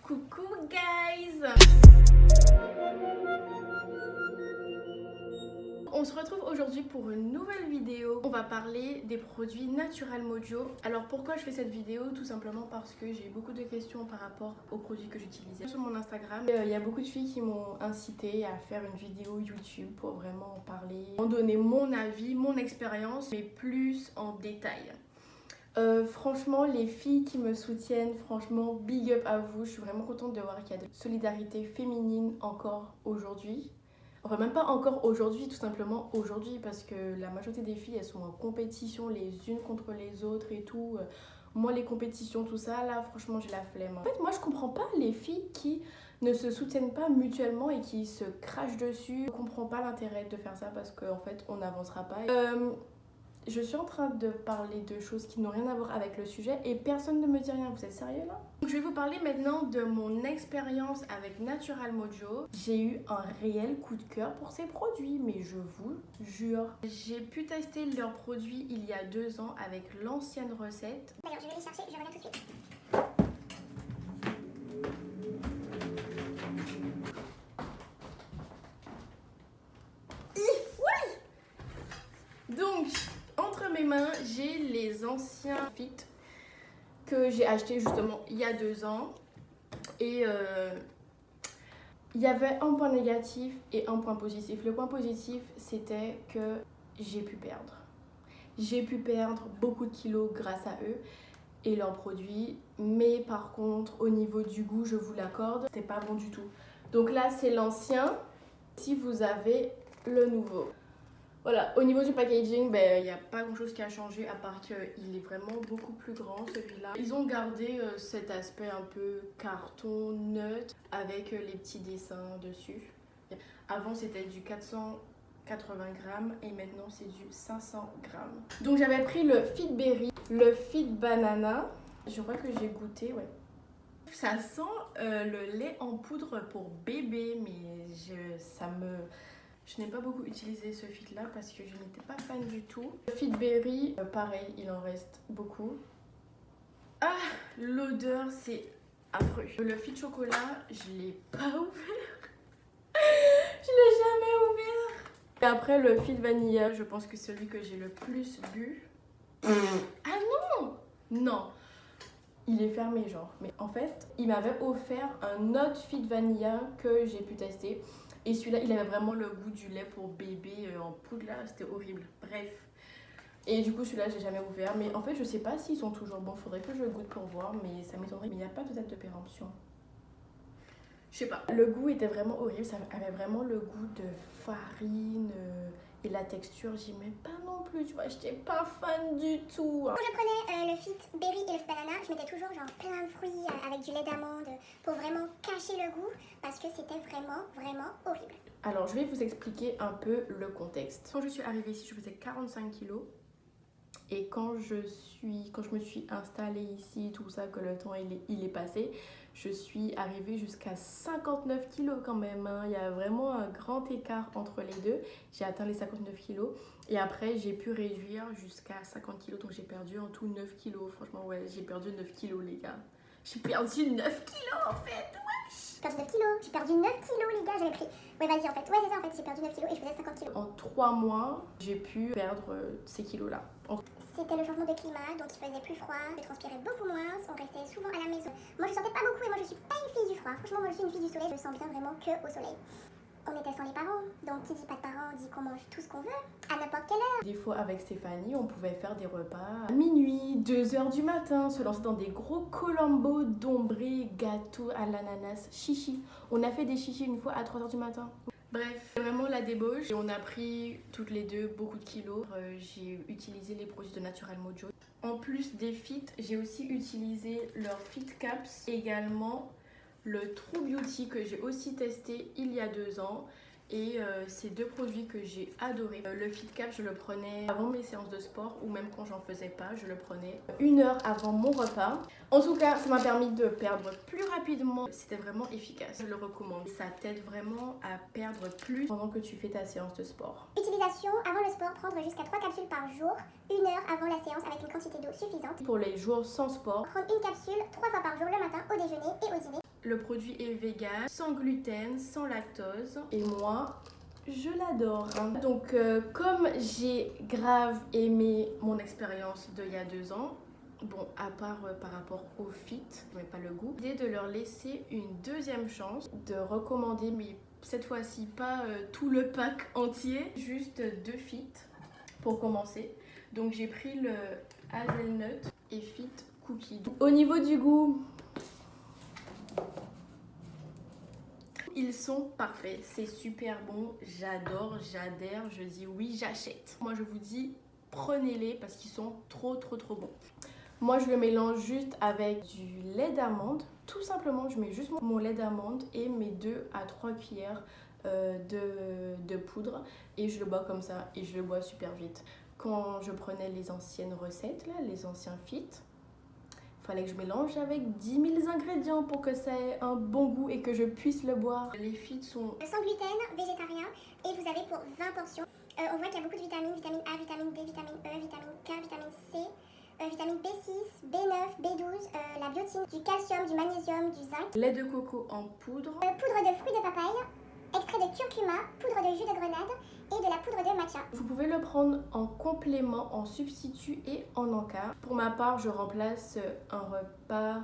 Coucou guys! On se retrouve aujourd'hui pour une nouvelle vidéo. On va parler des produits Natural Mojo. Alors pourquoi je fais cette vidéo? Tout simplement parce que j'ai beaucoup de questions par rapport aux produits que j'utilisais sur mon Instagram. Il y a beaucoup de filles qui m'ont incité à faire une vidéo YouTube pour vraiment en parler, en donner mon avis, mon expérience, mais plus en détail. Franchement, les filles qui me soutiennent, franchement, big up à vous. Je suis vraiment contente de voir qu'il y a de solidarité féminine encore aujourd'hui. Enfin, même pas encore aujourd'hui, tout simplement aujourd'hui, parce que la majorité des filles, elles sont en compétition les unes contre les autres et tout. Moi, les compétitions, tout ça, là, franchement, j'ai la flemme. En fait, moi, je comprends pas les filles qui ne se soutiennent pas mutuellement et qui se crachent dessus. Je comprends pas l'intérêt de faire ça parce qu'en fait, on n'avancera pas. Je suis en train de parler de choses qui n'ont rien à voir avec le sujet et personne ne me dit rien. Vous êtes sérieux là? Je vais vous parler maintenant de mon expérience avec Natural Mojo. J'ai eu un réel coup de cœur pour ces produits, mais je vous jure. J'ai pu tester leurs produits il y a 2 ans avec l'ancienne recette. D'ailleurs, je vais les chercher, je reviens tout de suite. Donc, entre mes mains, j'ai les anciens Fit que j'ai achetés justement il y a 2 ans. Et il y avait un point négatif et un point positif. Le point positif, c'était que j'ai pu perdre. J'ai pu perdre beaucoup de kilos grâce à eux et leurs produits. Mais par contre, au niveau du goût, je vous l'accorde, c'était pas bon du tout. Donc là, c'est l'ancien. Si vous avez le nouveau. Voilà, au niveau du packaging, il n'y a pas grand chose qui a changé à part qu'il est vraiment beaucoup plus grand celui-là. Ils ont gardé cet aspect un peu carton neutre avec les petits dessins dessus. Avant c'était du 480 grammes et maintenant c'est du 500 grammes. Donc j'avais pris le Fit Berry, le Fit Banana. Je crois que j'ai goûté, ouais. Ça sent le lait en poudre pour bébé, mais je n'ai pas beaucoup utilisé ce fit là parce que je n'étais pas fan du tout. Le Fit Berry, pareil, il en reste beaucoup. Ah, l'odeur, c'est affreux. Le Fit Chocolat, je ne l'ai pas ouvert. Je l'ai jamais ouvert. Et après, le Fit Vanilla, je pense que c'est celui que j'ai le plus bu. Ah non! Non! Il est fermé genre. Mais en fait, il m'avait offert un autre Fit Vanilla que j'ai pu tester. Et celui-là, il avait vraiment le goût du lait pour bébé en poudre là, c'était horrible. Bref. Et du coup, celui-là, j'ai jamais ouvert. Mais en fait, je sais pas s'ils sont toujours bons. Faudrait que je goûte pour voir, mais ça m'étonnerait. Mais il n'y a pas de date de péremption. Je sais pas. Le goût était vraiment horrible. Ça avait vraiment le goût de farine. Et la texture, j'aimais pas non plus. Tu vois, j'étais pas fan du tout. Quand je prenais le Fit Berry et le Fit Banana, je mettais toujours genre plein de fruits avec du lait d'amande pour vraiment cacher le goût parce que c'était vraiment horrible. Alors, je vais vous expliquer un peu le contexte. Quand je suis arrivée ici, je faisais 45 kilos. Et quand je me suis installée ici, tout ça, que le temps il est passé, je suis arrivée jusqu'à 59 kilos quand même. Hein. Il y a vraiment un grand écart entre les deux. J'ai atteint les 59 kilos. Et après, j'ai pu réduire jusqu'à 50 kilos. Donc j'ai perdu en tout 9 kilos. Franchement, ouais, j'ai perdu 9 kilos, les gars. J'ai perdu 9 kilos en fait. J'ai perdu 9 kilos. J'ai perdu 9 kilos, les gars. J'avais pris. Ouais, vas-y, en fait. Ouais, c'est ça, en fait. J'ai perdu 9 kilos et je faisais 50 kilos. En 3 mois, j'ai pu perdre ces kilos-là. C'était le changement de climat, donc il faisait plus froid, je transpirais beaucoup moins, on restait souvent à la maison. Moi je sortais pas beaucoup et moi je suis pas une fille du froid. Franchement, moi je suis une fille du soleil, je me sens bien vraiment que au soleil. On était sans les parents, donc qui dit pas de parents dit qu'on mange tout ce qu'on veut, à n'importe quelle heure. Des fois avec Stéphanie, on pouvait faire des repas à minuit, 2h du matin, se lancer dans des gros colombos d'ombré, gâteaux à l'ananas, chichi. On a fait des chichis une fois à 3h du matin. Bref, vraiment la débauche. Et on a pris toutes les deux beaucoup de kilos. J'ai utilisé les produits de Natural Mojo. En plus des Fit, j'ai aussi utilisé leur Fit Caps. Également le True Beauty que j'ai aussi testé il y a 2 ans. Et c'est 2 produits que j'ai adoré. Le Fit Cap, je le prenais avant mes séances de sport ou même quand j'en faisais pas, je le prenais 1 heure avant mon repas. En tout cas, ça m'a permis de perdre plus rapidement. C'était vraiment efficace. Je le recommande. Ça t'aide vraiment à perdre plus pendant que tu fais ta séance de sport. Utilisation avant le sport, prendre jusqu'à 3 capsules par jour, 1 heure avant la séance avec une quantité d'eau suffisante. Pour les jours sans sport, Prendre une capsule 3 fois par jour le matin, au déjeuner et au dîner. Le produit est vegan, sans gluten, sans lactose. Et moi, je l'adore. Donc, comme j'ai grave aimé mon expérience d'il y a 2 ans, bon, à part par rapport au fit, mais pas le goût, l'idée de leur laisser une deuxième chance, de recommander, mais cette fois-ci pas tout le pack entier, juste 2 fit pour commencer. Donc j'ai pris le hazelnut et fit cookie. Au niveau du goût, ils sont parfaits, c'est super bon, j'adore, j'adhère, je dis oui, j'achète. Moi je vous dis, prenez-les parce qu'ils sont trop bons. Moi je le mélange juste avec du lait d'amande, tout simplement je mets juste mon lait d'amande et mes 2 à 3 cuillères de poudre et je le bois comme ça et je le bois super vite. Quand je prenais les anciennes recettes, là, les anciens fit, il fallait que je mélange avec 10 000 ingrédients pour que ça ait un bon goût et que je puisse le boire. Les fit sont sans gluten, végétarien, et vous avez pour 20 portions. On voit qu'il y a beaucoup de vitamines, vitamine A, vitamine D, vitamine E, vitamine K, vitamine C, vitamine B6, B9, B12, la biotine, du calcium, du magnésium, du zinc. Lait de coco en poudre. Poudre de fruits de papaye, extrait de curcuma, poudre de jus de grenade et de la poudre de matcha. Vous pouvez le prendre en complément, en substitut et en encart. Pour ma part, je remplace un repas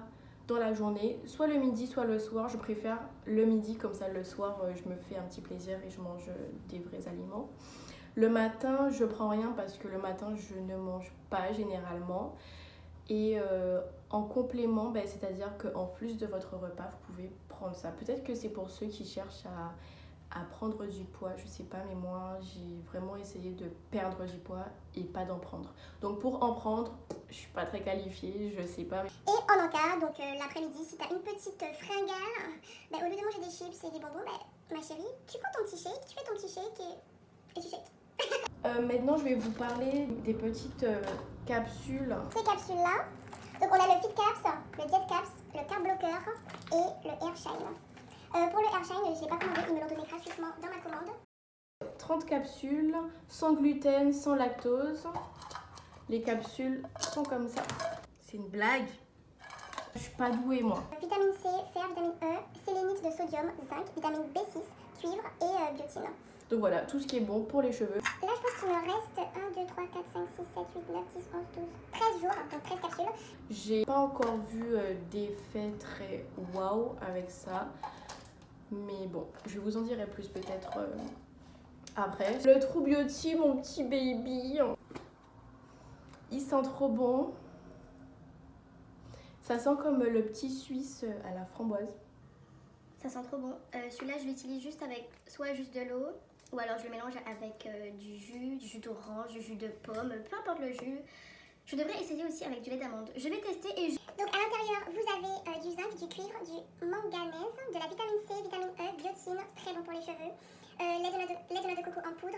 dans la journée, soit le midi, soit le soir. Je préfère le midi, comme ça le soir, je me fais un petit plaisir et je mange des vrais aliments. Le matin, je prends rien parce que le matin, je ne mange pas généralement. Et en complément, c'est-à-dire qu'en plus de votre repas, vous pouvez prendre ça. Peut-être que c'est pour ceux qui cherchent à prendre du poids, je sais pas, mais moi j'ai vraiment essayé de perdre du poids et pas d'en prendre. Donc pour en prendre, je suis pas très qualifiée, je sais pas. Et en encart, donc l'après-midi, si tu as une petite fringale, au lieu de manger des chips et des bonbons, ma chérie, tu prends ton petit shake, tu fais ton petit shake et tu shakes. Maintenant je vais vous parler des petites capsules. Ces capsules-là, donc on a le Fit Caps, le Diet Caps, le Carb Blocker et le Air Shine. Pour le Air Shine, je ne l'ai pas commandé, ils me l'ont donné gratuitement dans ma commande. 30 capsules, sans gluten, sans lactose. Les capsules sont comme ça. C'est une blague. Je suis pas douée moi. Vitamine C, fer, vitamine E, sélénite de sodium, zinc, vitamine B6, cuivre et biotine. Donc voilà, tout ce qui est bon pour les cheveux. Là, je pense qu'il me reste 1, 2, 3, 4, 5, 6, 7, 8, 9, 10, 11, 12, 13 jours, donc 13 capsules. J'ai pas encore vu d'effet très waouh avec ça. Mais bon, je vous en dirai plus peut-être après. Le True Beauty, mon petit baby. Il sent trop bon. Ça sent comme le petit suisse à la framboise. Ça sent trop bon. Celui-là, je l'utilise juste avec soit juste de l'eau, ou alors je le mélange avec du jus d'orange, du jus de pomme, peu importe le jus. Je devrais essayer aussi avec du lait d'amande. Je vais tester et Donc à l'intérieur, vous avez du zinc, du cuivre, du manganèse, de la vitamine C, vitamine E, biotine, très bon pour les cheveux, lait de noix de coco en poudre,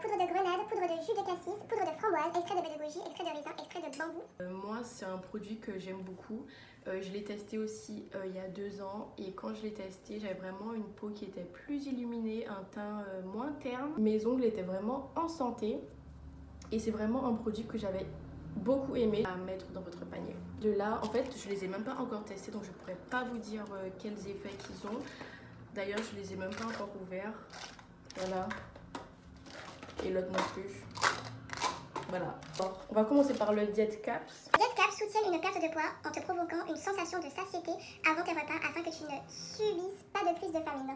poudre de grenade, poudre de jus de cassis, poudre de framboise, extrait de baie de goji, extrait de raisin, extrait de bambou. Moi, c'est un produit que j'aime beaucoup. Je l'ai testé aussi il y a 2 ans et quand je l'ai testé, j'avais vraiment une peau qui était plus illuminée, un teint moins terne. Mes ongles étaient vraiment en santé et c'est vraiment un produit que j'avais beaucoup aimé à mettre dans votre panier. De là, en fait, je les ai même pas encore testés, donc je pourrais pas vous dire quels effets qu'ils ont. D'ailleurs, je les ai même pas encore ouverts. Voilà. Et l'autre non plus. Voilà. Bon, on va commencer par le Diet Caps. Le Diet Caps soutient une perte de poids en te provoquant une sensation de satiété avant tes repas afin que tu ne subisses pas de crise de famine.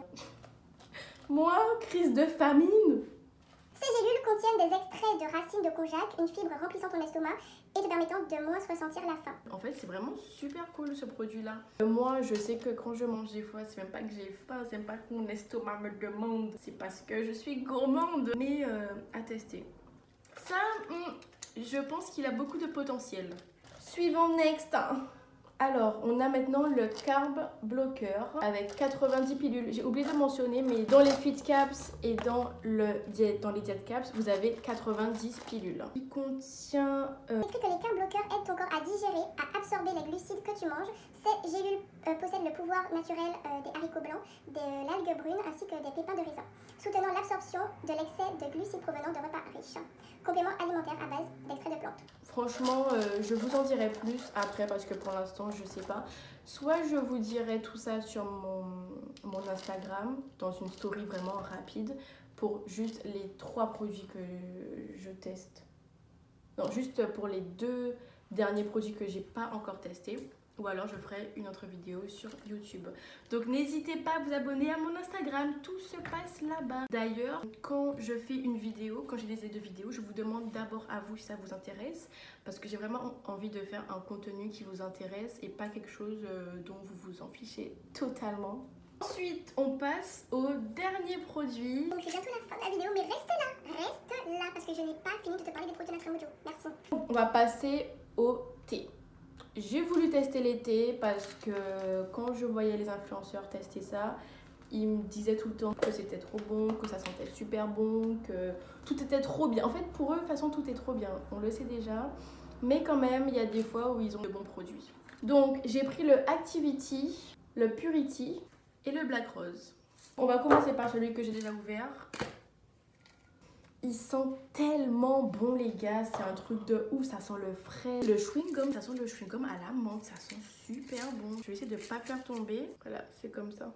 Moi, crise de famine? Ces gélules contiennent des extraits de racines de konjac, une fibre remplissant ton estomac et te permettant de moins ressentir la faim. En fait, c'est vraiment super cool ce produit-là. Moi, je sais que quand je mange des fois, c'est même pas que j'ai faim, c'est même pas que mon estomac me demande, c'est parce que je suis gourmande. Mais à tester. Ça, je pense qu'il a beaucoup de potentiel. Suivant next. Alors, on a maintenant le Carb Blocker avec 90 pilules. J'ai oublié de mentionner, mais dans les Fit Caps et dans les Diet Caps, vous avez 90 pilules. Il contient... Écrit que les Carb Blockers aident ton corps à digérer, à absorber les glucides que tu manges. Ces gélules possède le pouvoir naturel des haricots blancs, de l'algue brune ainsi que des pépins de raisin, soutenant l'absorption de l'excès de glucides provenant de repas riches. Complément alimentaire à base d'extrait de plantes. Franchement, je vous en dirai plus après parce que pour l'instant, je sais pas. Soit je vous dirai tout ça sur mon Instagram, dans une story vraiment rapide, pour juste les 3 produits que je teste. Non, juste pour les 2 derniers produits que j'ai pas encore testés. Ou alors je ferai une autre vidéo sur YouTube. Donc n'hésitez pas à vous abonner à mon Instagram, tout se passe là-bas. D'ailleurs, quand je fais une vidéo, quand j'ai des idées de vidéos, je vous demande d'abord à vous si ça vous intéresse. Parce que j'ai vraiment envie de faire un contenu qui vous intéresse et pas quelque chose dont vous vous en fichez totalement. Ensuite, on passe au dernier produit. Donc c'est bientôt la fin de la vidéo, mais reste là parce que je n'ai pas fini de te parler des produits Naturamojo. Merci. On va passer au thé. J'ai voulu tester les thés parce que quand je voyais les influenceurs tester ça, ils me disaient tout le temps que c'était trop bon, que ça sentait super bon, que tout était trop bien. En fait, pour eux, de toute façon, tout est trop bien. On le sait déjà. Mais quand même, il y a des fois où ils ont de bons produits. Donc, j'ai pris le Activity, le Purity et le Black Rose. On va commencer par celui que j'ai déjà ouvert. Il sent tellement bon les gars, c'est un truc de ouf, ça sent le frais. Le chewing-gum, ça sent le chewing-gum à la menthe, ça sent super bon. Je vais essayer de ne pas faire tomber. Voilà, c'est comme ça.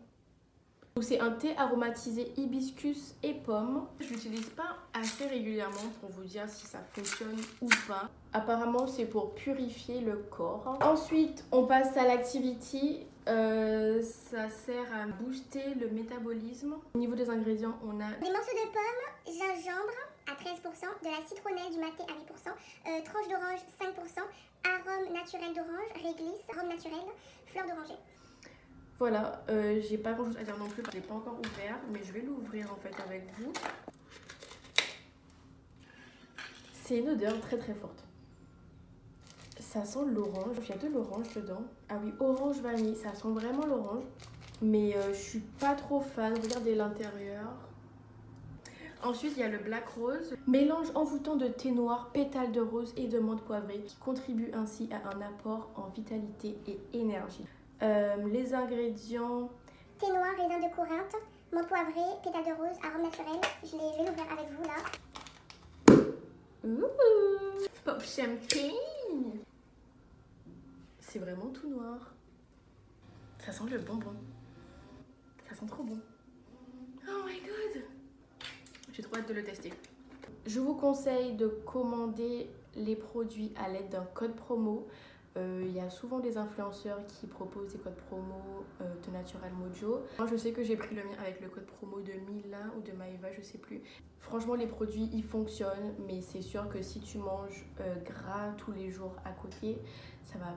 C'est un thé aromatisé hibiscus et pomme. Je l'utilise pas assez régulièrement pour vous dire si ça fonctionne ou pas. Apparemment, c'est pour purifier le corps. Ensuite, on passe à l'Activity. Ça sert à booster le métabolisme. Au niveau des ingrédients, on a Des morceaux de pomme, gingembre à 13%, de la citronnelle du maté à 8%, tranche d'orange 5%, arôme naturel d'orange, réglisse, arôme naturel, fleur d'oranger. Voilà, j'ai pas grand chose à dire non plus, je l'ai pas encore ouvert, mais je vais l'ouvrir en fait avec vous. C'est une odeur très très forte. Ça sent l'orange, il y a de l'orange dedans. Ah oui, orange vanille, ça sent vraiment l'orange. Mais je suis pas trop fan, regardez l'intérieur. Ensuite, il y a le Black Rose. Mélange envoûtant de thé noir, pétales de rose et de menthe poivrée qui contribue ainsi à un apport en vitalité et énergie. Les ingrédients... Thé noir, raisin de Corinthe, menthe poivrée, pétales de rose, arôme naturel. Je vais l'ouvrir avec vous là. Ouh, pop champagne. C'est vraiment tout noir. Ça sent le bonbon. Ça sent trop bon. Oh my god. J'ai trop hâte de le tester. Je vous conseille de commander les produits à l'aide d'un code promo. Il y a souvent des influenceurs qui proposent des codes promo de Natural Mojo. Moi, je sais que j'ai pris le mien avec le code promo de Mila ou de Maeva, je sais plus. Franchement, les produits, ils fonctionnent, mais c'est sûr que si tu manges gras tous les jours à côté, ça va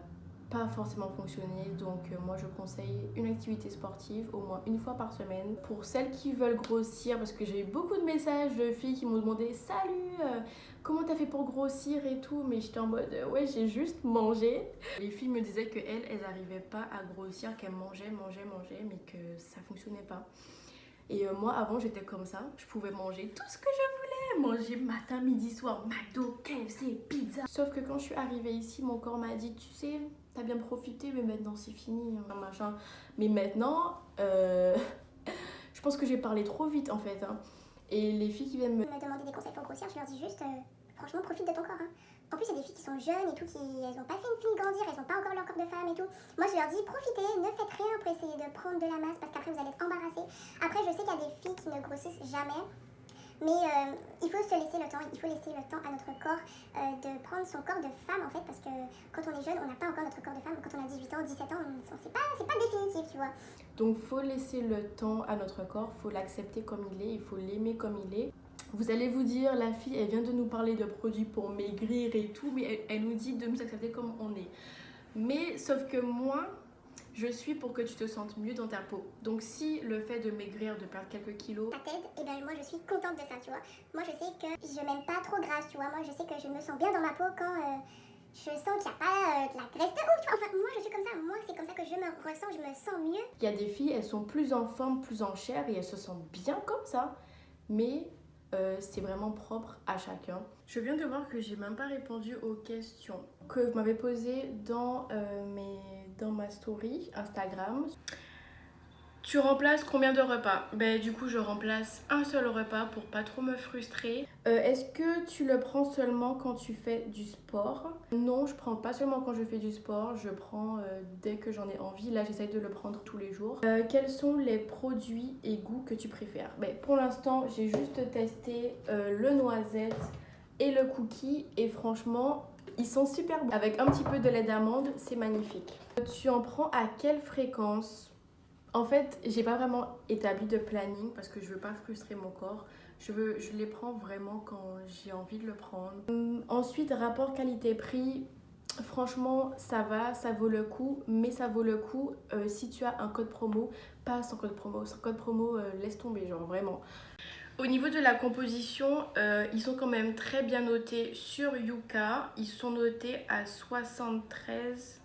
pas forcément fonctionner. Donc moi, je conseille une activité sportive au moins une fois par semaine. Pour celles qui veulent grossir, parce que j'ai eu beaucoup de messages de filles qui m'ont demandé « Salut, comment t'as fait pour grossir et tout ?» Mais j'étais en mode « Ouais, j'ai juste mangé. » Les filles me disaient qu'elles, elles n'arrivaient pas à grossir, qu'elles mangeaient, mais que ça fonctionnait pas. Et moi, avant, j'étais comme ça. Je pouvais manger tout ce que je voulais. Manger matin, midi, soir, McDo, KFC, pizza. Sauf que quand je suis arrivée ici, mon corps m'a dit « Tu sais, t'as bien profité, mais maintenant c'est fini. » machin. Mais maintenant, je pense que j'ai parlé trop vite en fait. Et les filles qui viennent me demander des conseils pour grossir, je leur dis juste, franchement, profite de ton corps. En plus, il y a des filles qui sont jeunes et tout, elles n'ont pas fini de grandir, elles n'ont pas encore leur corps de femme et tout. Moi, je leur dis, profitez, ne faites rien pour essayer de prendre de la masse parce qu'après, vous allez être embarrassés. Après, je sais qu'il y a des filles qui ne grossissent jamais. Mais il faut se laisser le temps, il faut laisser le temps à notre corps de prendre son corps de femme en fait, parce que quand on est jeune, on n'a pas encore notre corps de femme. Quand on a 18 ans, 17 ans, c'est pas définitif, tu vois. Donc faut laisser le temps à notre corps, faut l'accepter comme il est, il faut l'aimer comme il est. Vous allez vous dire, la fille, elle vient de nous parler de produits pour maigrir et tout, mais elle nous dit de nous accepter comme on est. Mais sauf que moi, je suis pour que tu te sentes mieux dans ta peau. Donc si le fait de maigrir, de perdre quelques kilos, ça t'aide, et ben moi je suis contente de ça, tu vois. Moi je sais que je m'aime pas trop grasse, tu vois. Moi je sais que je me sens bien dans ma peau quand je sens qu'il n'y a pas de la graisse de ouf, tu vois. Enfin, moi je suis comme ça, moi c'est comme ça que je me ressens, je me sens mieux. Il y a des filles, elles sont plus en forme, plus en chair et elles se sentent bien comme ça. Mais c'est vraiment propre à chacun. Je viens de voir que j'ai même pas répondu aux questions que vous m'avez posées dans mes dans ma story Instagram. Tu remplaces combien de repas? Du coup, je remplace un seul repas pour pas trop me frustrer. Est-ce que tu le prends seulement quand tu fais du sport? Non, je prends pas seulement quand je fais du sport, je prends dès que j'en ai envie. Là, j'essaye de le prendre tous les jours. Quels sont les produits et goûts que tu préfères? Pour l'instant, j'ai juste testé le noisette et le cookie et franchement, ils sont super bons. Avec un petit peu de lait d'amande, c'est magnifique. Tu en prends à quelle fréquence? En fait, j'ai pas vraiment établi de planning parce que je veux pas frustrer mon corps. Je les prends vraiment quand j'ai envie de le prendre. Ensuite, rapport qualité-prix, franchement, ça va, ça vaut le coup, mais ça vaut le coup si tu as un code promo, pas sans code promo. Sans code promo, laisse tomber, genre vraiment. Au niveau de la composition, ils sont quand même très bien notés sur Yuka. Ils sont notés à 73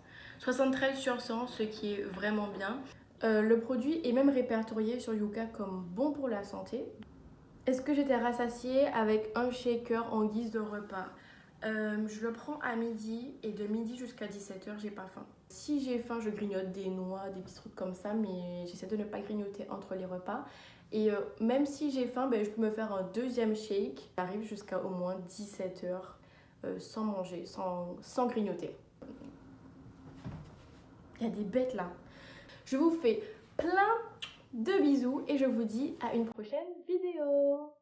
sur 100, ce qui est vraiment bien. Le produit est même répertorié sur Yuka comme bon pour la santé. Est-ce que j'étais rassasiée avec un shaker en guise de repas? Je le prends à midi et de midi jusqu'à 17h, j'ai pas faim. Si j'ai faim, je grignote des noix, des petits trucs comme ça, mais j'essaie de ne pas grignoter entre les repas. Et même si j'ai faim, je peux me faire un deuxième shake. J'arrive jusqu'à au moins 17h sans manger, sans grignoter. Il y a des bêtes là. Je vous fais plein de bisous et je vous dis à une prochaine vidéo.